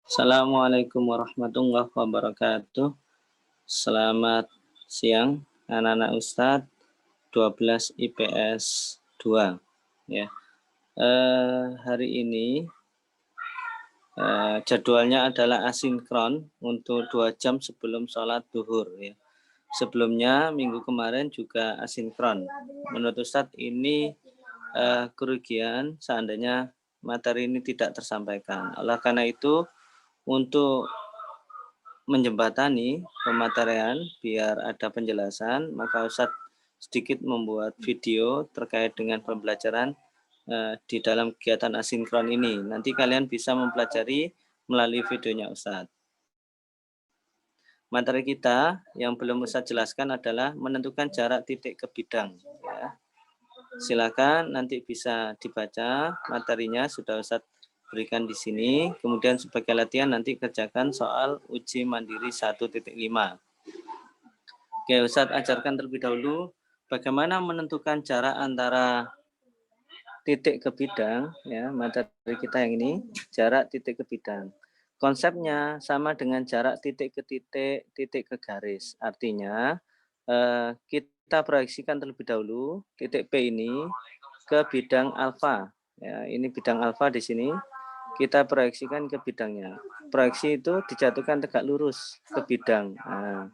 Assalamualaikum warahmatullahi wabarakatuh. Selamat siang anak-anak Ustadz 12 IPS 2 ya. Hari ini jadwalnya adalah asinkron untuk 2 jam sebelum sholat duhur ya. Sebelumnya minggu kemarin juga asinkron. Menurut Ustadz ini kerugian seandainya materi ini tidak tersampaikan. Oleh karena itu untuk menjembatani pematerian biar ada penjelasan, maka Ustadz sedikit membuat video terkait dengan pembelajaran di dalam kegiatan asinkron ini. Nanti kalian bisa mempelajari melalui videonya Ustadz. Materi kita yang belum Ustadz jelaskan adalah menentukan jarak titik ke bidang. Ya. Silakan nanti bisa dibaca materinya, sudah Ustadz berikan di sini. Kemudian sebagai latihan nanti kerjakan soal uji mandiri 1.5. Oke, Ustadz ajarkan terlebih dahulu bagaimana menentukan jarak antara titik ke bidang, ya, materi kita yang ini, jarak titik ke bidang. Konsepnya sama dengan jarak titik ke titik, titik ke garis. Artinya kita proyeksikan terlebih dahulu titik P ini ke bidang alfa. Ya, ini bidang alfa di sini. Kita proyeksikan ke bidangnya. Proyeksi itu dijatuhkan tegak lurus ke bidang. Nah,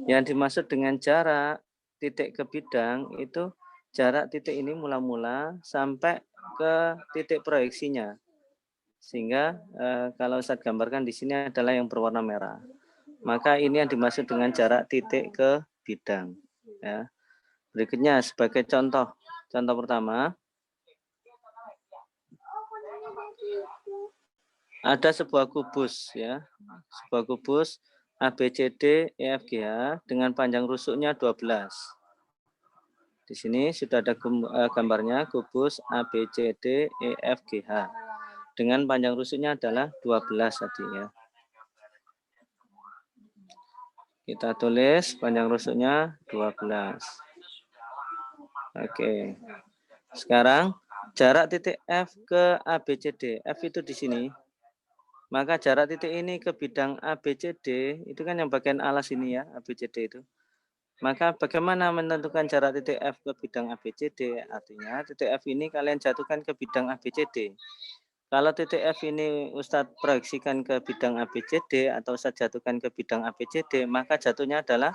yang dimaksud dengan jarak titik ke bidang itu jarak titik ini mula-mula sampai ke titik proyeksinya. Sehingga kalau Ustadz gambarkan di sini adalah yang berwarna merah. Maka ini yang dimaksud dengan jarak titik ke bidang. Ya. Berikutnya sebagai contoh pertama, ada sebuah kubus ya, sebuah kubus ABCD EFGH dengan panjang rusuknya 12. Di sini sudah ada gambarnya kubus ABCD EFGH dengan panjang rusuknya adalah 12 tadi ya. Kita tulis panjang rusuknya 12. Oke. Sekarang jarak titik F ke ABCD. F itu di sini. Maka jarak titik ini ke bidang ABCD, itu kan yang bagian alas ini ya, ABCD itu. Maka bagaimana menentukan jarak titik F ke bidang ABCD? Artinya titik F ini kalian jatuhkan ke bidang ABCD. Kalau titik F ini Ustadz proyeksikan ke bidang ABCD atau Ustadz jatuhkan ke bidang ABCD, maka jatuhnya adalah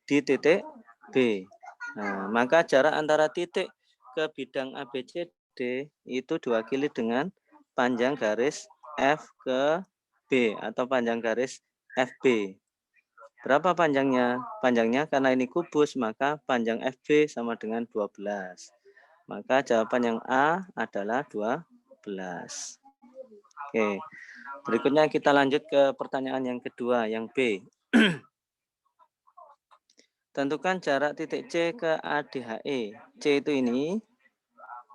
di titik B. Nah, maka jarak antara titik ke bidang ABCD itu diwakili dengan panjang garis F ke B atau panjang garis FB. Berapa panjangnya? Panjangnya karena ini kubus, maka panjang FB sama dengan 12. Maka jawaban yang A adalah 12. Oke. Berikutnya kita lanjut ke pertanyaan yang kedua, yang B. Tentukan jarak titik C ke ADHE. C itu ini.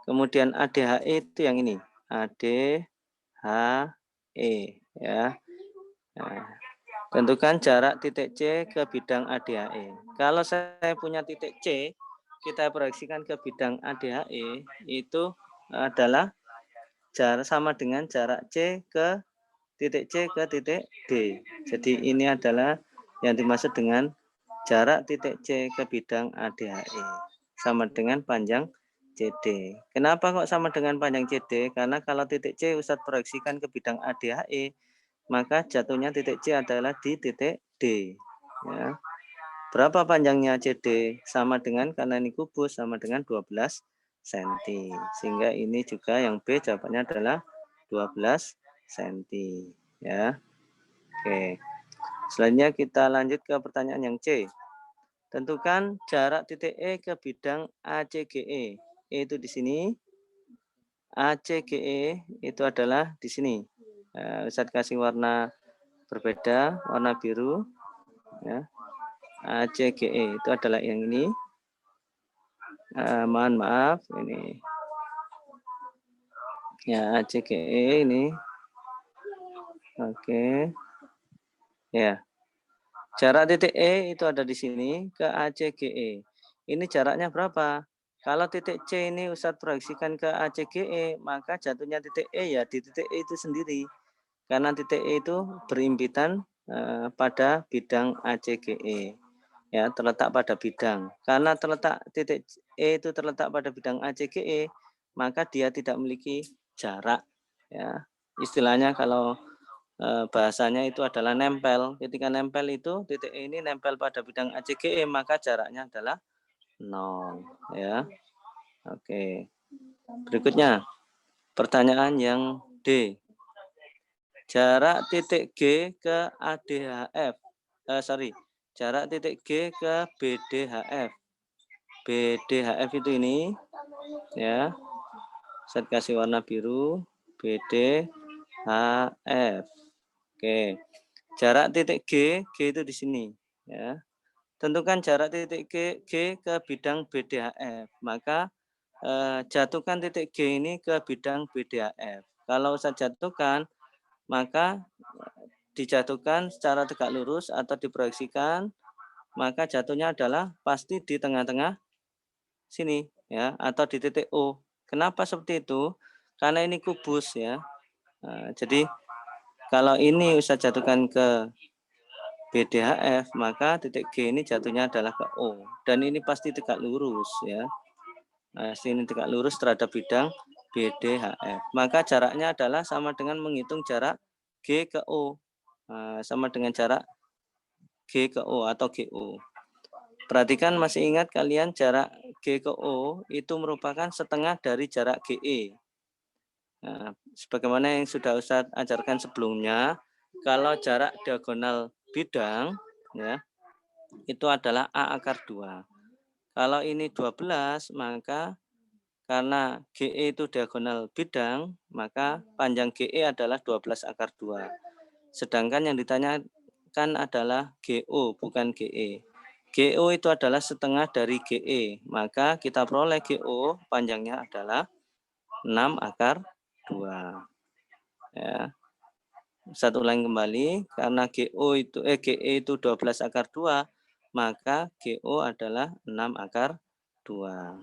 Kemudian ADHE itu yang ini. ADHE ya. Nah, tentukan jarak titik C ke bidang ADHE. Kalau saya punya titik C, kita proyeksikan ke bidang ADHE, itu adalah jarak sama dengan jarak C ke titik C ke titik D. Jadi ini adalah yang dimaksud dengan jarak titik C ke bidang ADHE. Sama dengan panjang CD. Kenapa kok sama dengan panjang CD? Karena kalau titik C Ustadz proyeksikan ke bidang ADHE, maka jatuhnya titik C adalah di titik D. Ya. Berapa panjangnya CD? Sama dengan, karena ini kubus, sama dengan 12 cm. Sehingga ini juga yang B jawabannya adalah 12 cm. Ya. Oke. Selanjutnya kita lanjut ke pertanyaan yang C. Tentukan jarak titik E ke bidang ACGE. E itu di sini. ACGE itu adalah di sini. Ustadz kasih warna berbeda, warna biru. Ya. ACGE itu adalah yang ini. Mohon maaf, ini. Ya, ACGE ini. Oke. Ya. Jarak titik E itu ada di sini ke ACGE. Ini jaraknya berapa? Kalau titik C ini Ustadz proyeksikan ke ACGE, maka jatuhnya titik E ya di titik E itu sendiri. Karena titik E itu berimpitan pada bidang ACGE. Ya, terletak pada bidang. Karena titik E itu terletak pada bidang ACGE, maka dia tidak memiliki jarak. Ya, istilahnya kalau bahasanya itu adalah nempel. Ketika nempel itu titik E ini nempel pada bidang ACGE, maka jaraknya adalah 0. Ya, oke. Berikutnya, pertanyaan yang D. Jarak titik G ke ADHF. Jarak titik G ke BDHF. BDHF itu ini, ya. Saya kasih warna biru. BDHF. Oke. Jarak titik G itu di sini, ya. Tentukan jarak titik G ke bidang BDHF. Maka jatuhkan titik G ini ke bidang BDHF. Kalau saya jatuhkan, maka dijatuhkan secara tegak lurus atau diproyeksikan, maka jatuhnya adalah pasti di tengah-tengah sini, ya, atau di titik O. Kenapa seperti itu? Karena ini kubus, ya. Jadi kalau ini saya jatuhkan ke BDHF, maka titik G ini jatuhnya adalah ke O. Dan ini pasti tegak lurus, ya. Sini tegak lurus terhadap bidang BDHF. Maka jaraknya adalah sama dengan menghitung jarak G ke O. Sama dengan jarak G ke O atau GO. Perhatikan, masih ingat kalian jarak G ke O itu merupakan setengah dari jarak GE. Nah, sebagaimana yang sudah Ustadz ajarkan sebelumnya, kalau jarak diagonal bidang, ya, itu adalah A akar 2. Kalau ini 12, maka karena GE itu diagonal bidang, maka panjang GE adalah 12 akar 2. Sedangkan yang ditanyakan adalah GO, bukan GE. GO itu adalah setengah dari GE, maka kita peroleh GO panjangnya adalah 6 akar 2. Ya. Satu ulangi kembali, karena GE itu 12 akar 2, maka GO adalah 6 akar 2.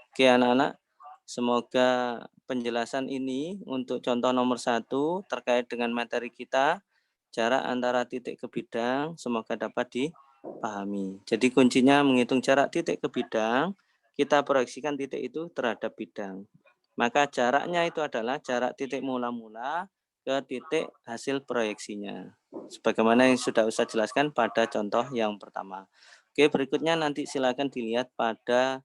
Oke anak-anak, semoga penjelasan ini untuk contoh nomor 1 terkait dengan materi kita, jarak antara titik ke bidang, semoga dapat dipahami. Jadi kuncinya menghitung jarak titik ke bidang, kita proyeksikan titik itu terhadap bidang. Maka jaraknya itu adalah jarak titik mula-mula ke titik hasil proyeksinya. Sebagaimana yang sudah Ustaz jelaskan pada contoh yang pertama. Oke, berikutnya nanti silakan dilihat pada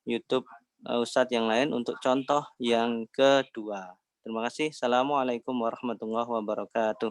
YouTube Ustadz yang lain untuk contoh yang kedua. Terima kasih. Assalamualaikum warahmatullahi wabarakatuh.